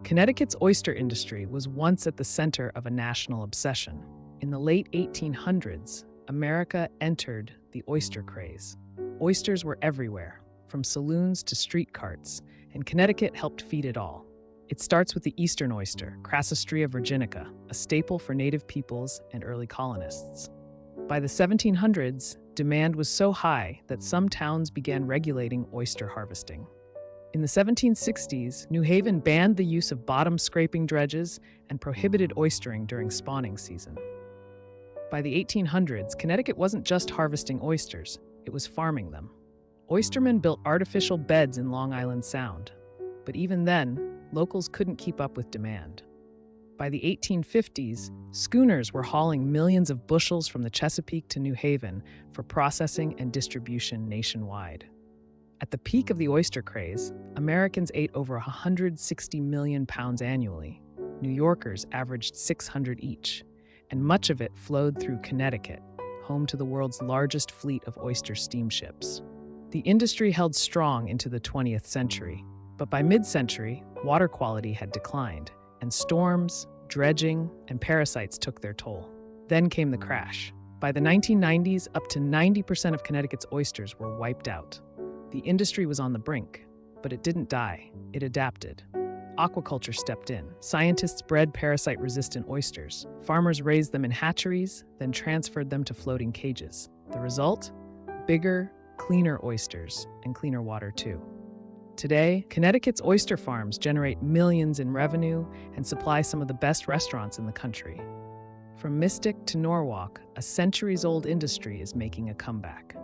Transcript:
Connecticut's oyster industry was once at the center of a national obsession. In the late 1800s, America entered the oyster craze. Oysters were everywhere, from saloons to street carts, and Connecticut helped feed it all. It starts with the eastern oyster, Crassostrea virginica, a staple for native peoples and early colonists. By the 1700s, demand was so high that some towns began regulating oyster harvesting. In the 1760s, New Haven banned the use of bottom-scraping dredges and prohibited oystering during spawning season. By the 1800s, Connecticut wasn't just harvesting oysters, it was farming them. Oystermen built artificial beds in Long Island Sound, but even then, locals couldn't keep up with demand. By the 1850s, schooners were hauling millions of bushels from the Chesapeake to New Haven for processing and distribution nationwide. At the peak of the oyster craze, Americans ate over 160 million pounds annually. New Yorkers averaged 600 each, and much of it flowed through Connecticut, home to the world's largest fleet of oyster steamships. The industry held strong into the 20th century, but by mid-century, water quality had declined, and storms, dredging, and parasites took their toll. Then came the crash. By the 1990s, up to 90% of Connecticut's oysters were wiped out. The industry was on the brink, but it didn't die. It adapted. Aquaculture stepped in. Scientists bred parasite-resistant oysters. Farmers raised them in hatcheries, then transferred them to floating cages. The result? Bigger, cleaner oysters, and cleaner water too. Today, Connecticut's oyster farms generate millions in revenue and supply some of the best restaurants in the country. From Mystic to Norwalk, a centuries-old industry is making a comeback.